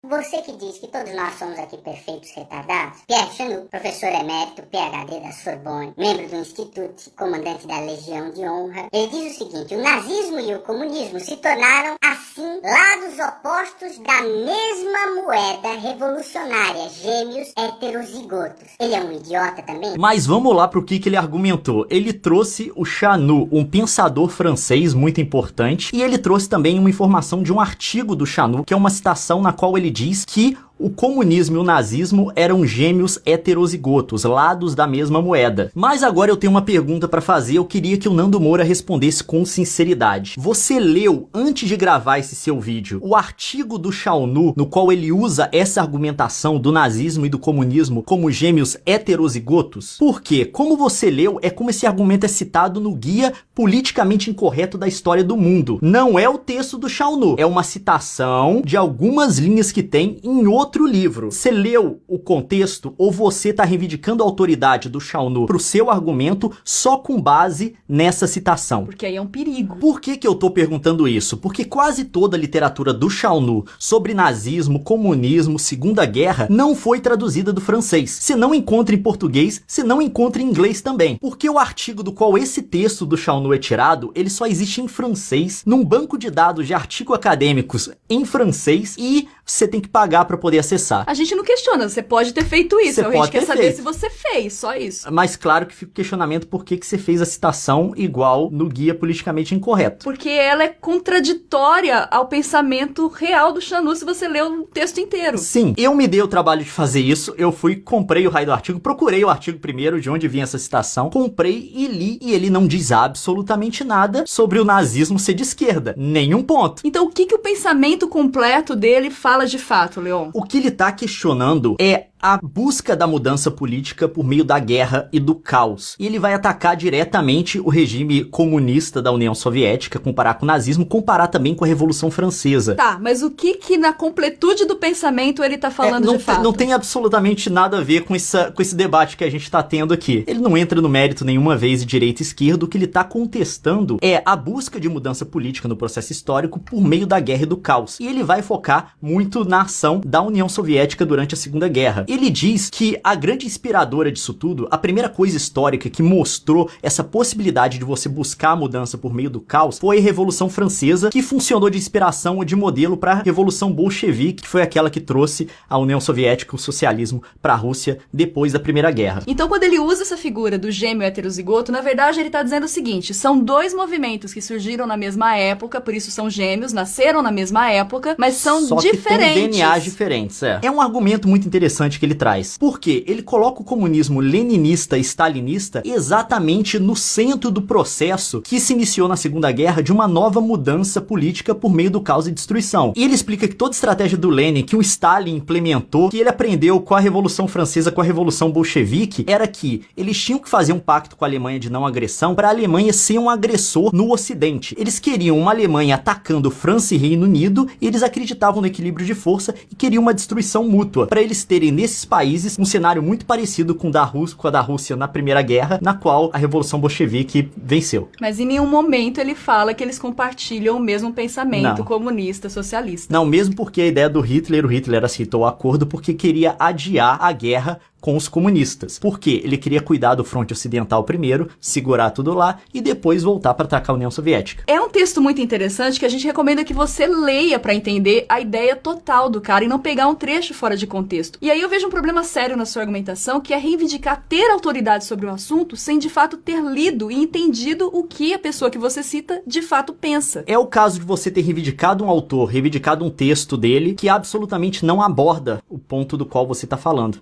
Você que diz que todos nós somos aqui perfeitos retardados? Pierre Chanou, professor emérito, PhD da Sorbonne, membro do Instituto, comandante da Legião de Honra, ele diz o seguinte: o nazismo e o comunismo se tornaram, assim, lados opostos da mesma moeda revolucionária, gêmeos heterozigotos. Ele é um idiota também? Mas vamos lá pro que ele argumentou. Ele trouxe o Chanou, um pensador francês muito importante, e ele trouxe também uma informação de um artigo do Chanou, que é uma citação na qual ele diz que o comunismo e o nazismo eram gêmeos heterozigotos, lados da mesma moeda. Mas agora eu tenho uma pergunta pra fazer, eu queria que o Nando Moura respondesse com sinceridade. Você leu, antes de gravar esse seu vídeo, o artigo do Chanou, no qual ele usa essa argumentação do nazismo e do comunismo como gêmeos heterozigotos? Por quê? Como você leu, é como esse argumento é citado no Guia Politicamente Incorreto da História do Mundo. Não é o texto do Chanou, é uma citação de algumas linhas que tem em outro livro. Você leu o contexto ou você está reivindicando a autoridade do Chanou pro seu argumento só com base nessa citação? Porque aí é um perigo. Por que eu tô perguntando isso? Porque quase toda a literatura do Chanou sobre nazismo, comunismo, Segunda Guerra não foi traduzida do francês. Você não encontra em português, você não encontra em inglês também. Porque o artigo do qual esse texto do Chanou é tirado, ele só existe em francês, num banco de dados de artigos acadêmicos em francês, e você tem que pagar para poder acessar. A gente não questiona, você pode ter feito isso, a gente quer saber se você fez, só isso. Mas claro que fica o questionamento por que você fez a citação igual no Guia Politicamente Incorreto. Porque ela é contraditória ao pensamento real do Chanou se você lê o texto inteiro. Sim, eu me dei o trabalho de fazer isso, eu fui, comprei o raio do artigo, procurei o artigo primeiro, de onde vinha essa citação, comprei e li, e ele não diz absolutamente nada sobre o nazismo ser de esquerda, nenhum ponto. Então o que o pensamento completo dele fala de fato, Leon? O que ele tá questionando é a busca da mudança política por meio da guerra e do caos. E ele vai atacar diretamente o regime comunista da União Soviética, comparar com o nazismo, comparar também com a Revolução Francesa. Tá, mas o que na completude do pensamento ele tá falando de fato? Não tem absolutamente nada a ver com esse debate que a gente tá tendo aqui. Ele não entra no mérito nenhuma vez de direita e esquerda. O que ele tá contestando é a busca de mudança política no processo histórico por meio da guerra e do caos. E ele vai focar muito na ação da União Soviética durante a Segunda Guerra. Ele diz que a grande inspiradora disso tudo, a primeira coisa histórica que mostrou essa possibilidade de você buscar a mudança por meio do caos, foi a Revolução Francesa, que funcionou de inspiração ou de modelo para a Revolução Bolchevique, que foi aquela que trouxe a União Soviética, o socialismo, para a Rússia depois da Primeira Guerra. Então, quando ele usa essa figura do gêmeo heterozigoto, na verdade ele está dizendo o seguinte: são dois movimentos que surgiram na mesma época, por isso são gêmeos, nasceram na mesma época, mas são só diferentes. Que tem DNAs diferentes, é um argumento muito interessante que ele traz. Por quê? Ele coloca o comunismo leninista e stalinista exatamente no centro do processo que se iniciou na Segunda Guerra de uma nova mudança política por meio do caos e destruição. E ele explica que toda a estratégia do Lenin, que o Stalin implementou, que ele aprendeu com a Revolução Francesa, com a Revolução Bolchevique, era que eles tinham que fazer um pacto com a Alemanha de não agressão para a Alemanha ser um agressor no Ocidente. Eles queriam uma Alemanha atacando França e Reino Unido, e eles acreditavam no equilíbrio de força e queriam uma destruição mútua, para eles terem nesses países um cenário muito parecido com a da Rússia na Primeira Guerra, na qual a Revolução Bolchevique venceu. Mas em nenhum momento ele fala que eles compartilham o mesmo pensamento comunista, socialista. Não, mesmo porque a ideia do Hitler, o Hitler aceitou o acordo porque queria adiar a guerra com os comunistas. Porque ele queria cuidar do fronte ocidental primeiro, segurar tudo lá e depois voltar para atacar a União Soviética. É um texto muito interessante que a gente recomenda que você leia para entender a ideia total do cara e não pegar um trecho fora de contexto. E aí eu vejo um problema sério na sua argumentação, que é reivindicar ter autoridade sobre o assunto sem de fato ter lido e entendido o que a pessoa que você cita de fato pensa. É o caso de você ter reivindicado um autor, reivindicado um texto dele que absolutamente não aborda o ponto do qual você está falando.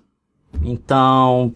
Então,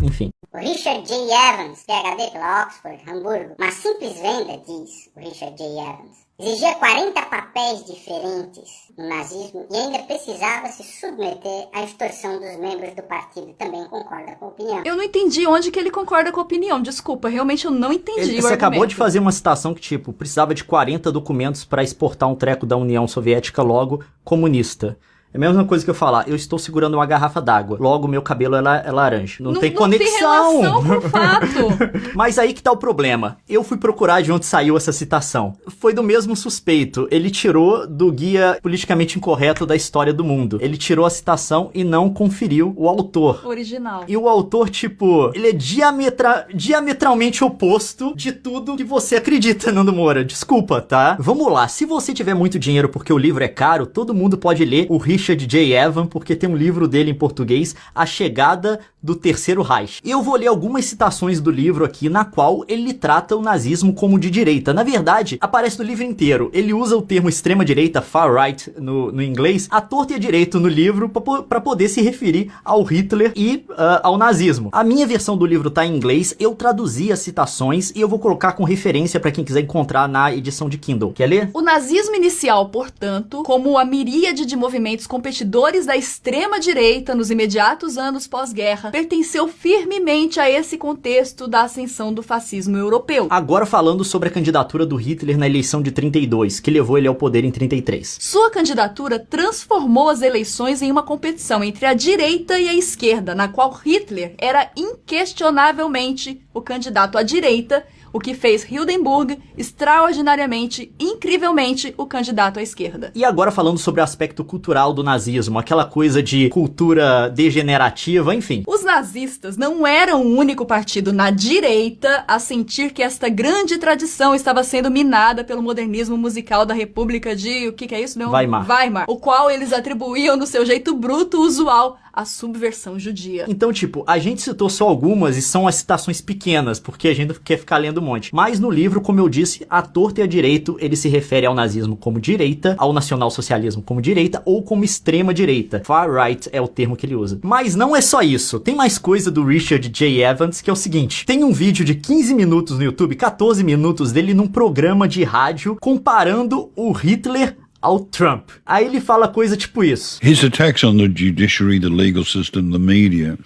enfim. O Richard J. Evans, PhD pela Oxford, Hamburgo, uma simples venda, diz o Richard J. Evans, exigia 40 papéis diferentes no nazismo e ainda precisava se submeter à extorsão dos membros do partido. Também concorda com a opinião. Eu não entendi onde que ele concorda com a opinião, desculpa, realmente eu não entendi o argumento. Você acabou de fazer uma citação que, tipo, precisava de 40 documentos para exportar um treco da União Soviética logo comunista. É a mesma coisa que eu falar, eu estou segurando uma garrafa d'água, logo meu cabelo é laranja. Não tem conexão. Não tem relação com o fato. Mas aí que tá o problema. Eu fui procurar de onde saiu essa citação. Foi do mesmo suspeito. Ele tirou do Guia Politicamente Incorreto da História do Mundo. Ele tirou a citação e não conferiu o autor. Original. E o autor, tipo, ele é diametralmente oposto de tudo que você acredita, Nando Moura. Desculpa, tá? Vamos lá. Se você tiver muito dinheiro porque o livro é caro, todo mundo pode ler o Richard J. Evans, porque tem um livro dele em português, A Chegada do Terceiro Reich. Eu vou ler algumas citações do livro aqui, na qual ele trata o nazismo como de direita. Na verdade, aparece no livro inteiro. Ele usa o termo extrema-direita, far-right, no inglês, à torta e à direita no livro, para poder se referir ao Hitler e ao nazismo. A minha versão do livro tá em inglês, eu traduzi as citações e eu vou colocar com referência para quem quiser encontrar na edição de Kindle. Quer ler? O nazismo inicial, portanto, como a miríade de movimentos competidores da extrema-direita nos imediatos anos pós-guerra, pertenceu firmemente a esse contexto da ascensão do fascismo europeu. Agora falando sobre a candidatura do Hitler na eleição de 32, que levou ele ao poder em 33. Sua candidatura transformou as eleições em uma competição entre a direita e a esquerda, na qual Hitler era inquestionavelmente o candidato à direita, o que fez Hindenburg extraordinariamente, incrivelmente, o candidato à esquerda. E agora falando sobre o aspecto cultural do nazismo, aquela coisa de cultura degenerativa, enfim. Os nazistas não eram o único partido na direita a sentir que esta grande tradição estava sendo minada pelo modernismo musical da República de... o que é isso? Não? Weimar. O qual eles atribuíam no seu jeito bruto, usual, a subversão judia. Então, tipo, a gente citou só algumas e são as citações pequenas, porque a gente quer ficar lendo um monte. Mas no livro, como eu disse, à torta e à direito, ele se refere ao nazismo como direita, ao nacionalsocialismo como direita ou como extrema direita. Far right é o termo que ele usa. Mas não é só isso. Tem mais coisa do Richard J. Evans, que é o seguinte. Tem um vídeo de 15 minutos no YouTube, 14 minutos dele num programa de rádio, comparando o Hitler ao Trump. Aí ele fala coisa tipo isso. His attacks on the judiciary, the legal system, the media,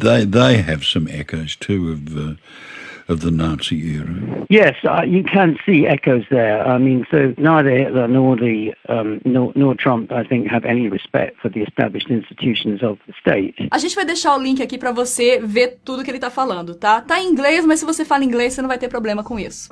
they have some echoes too of the Nazi era. Yes, you can see echoes there. I mean, so neither Hitler nor Trump, I think, have any respect for the established institutions of the state. A gente vai deixar o link aqui pra você ver tudo que ele tá falando, tá? Tá em inglês, mas se você fala inglês, você não vai ter problema com isso.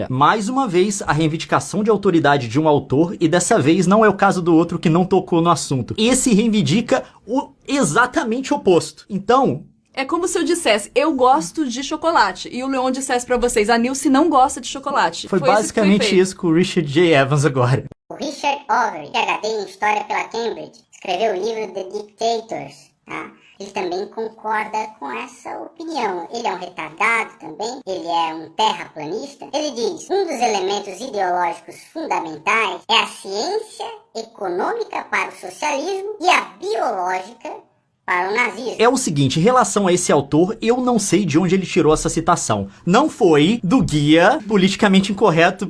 Mais uma vez, a reivindicação de autoridade de um autor, e dessa vez não é o caso do outro que não tocou no assunto. Esse reivindica o exatamente oposto. Então... é como se eu dissesse, eu gosto de chocolate, e o Leon dissesse pra vocês, a Nilce não gosta de chocolate. Foi basicamente isso com o Richard J. Evans agora. O Richard Overy, PhD em História pela Cambridge, escreveu o livro The Dictators, tá? Ele também concorda com essa opinião. Ele é um retardado também, ele é um terraplanista. Ele diz, um dos elementos ideológicos fundamentais é a ciência econômica para o socialismo e a biológica para o nazismo. É o seguinte, em relação a esse autor, eu não sei de onde ele tirou essa citação. Não foi do Guia Politicamente Incorreto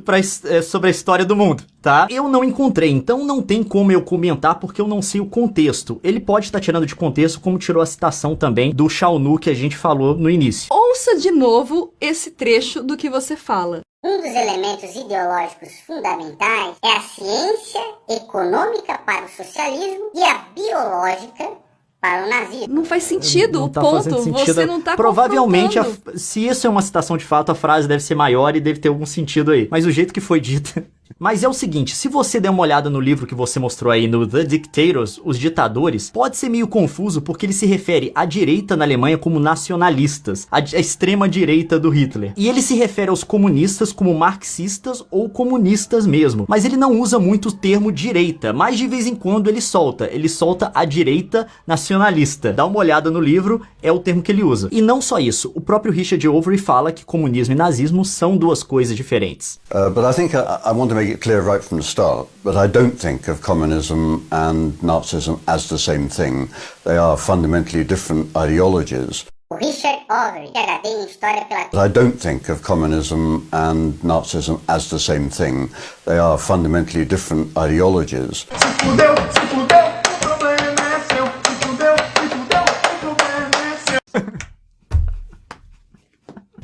sobre a História do Mundo, tá? Eu não encontrei, então não tem como eu comentar porque eu não sei o contexto. Ele pode estar tirando de contexto, como tirou a citação também do Xiaonu que a gente falou no início. Ouça de novo esse trecho do que você fala. Um dos elementos ideológicos fundamentais é a ciência econômica para o socialismo e a biológica para o nazismo. Não faz sentido, não tá o ponto. fazendo sentido. Você não tá Provavelmente, se isso é uma citação de fato, a frase deve ser maior e deve ter algum sentido aí. Mas o jeito que foi dita... Mas é o seguinte, se você der uma olhada no livro que você mostrou aí no The Dictators, Os Ditadores, pode ser meio confuso porque ele se refere à direita na Alemanha como nacionalistas, a extrema direita do Hitler. E ele se refere aos comunistas como marxistas ou comunistas mesmo. Mas ele não usa muito o termo direita, mas de vez em quando ele solta a direita nacionalista. Dá uma olhada no livro, é o termo que ele usa. E não só isso, o próprio Richard Overy fala que comunismo e nazismo são duas coisas diferentes. But I think I want to make it clear right from the start that I don't think of communism and Nazism as the same thing. They are fundamentally different ideologies. O Richard Overy, PhD em História pela Cambridge. I don't think of communism and Nazism as the same thing. They are fundamentally different ideologies. Se fudeu, o problema é seu. Se fudeu, o problema é seu.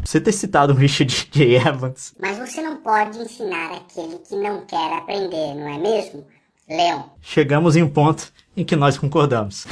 Você ter citado o Richard J. Evans. Mas você não pode ensinar aquele que não quer aprender, não é mesmo? Leon. Chegamos em um ponto em que nós concordamos.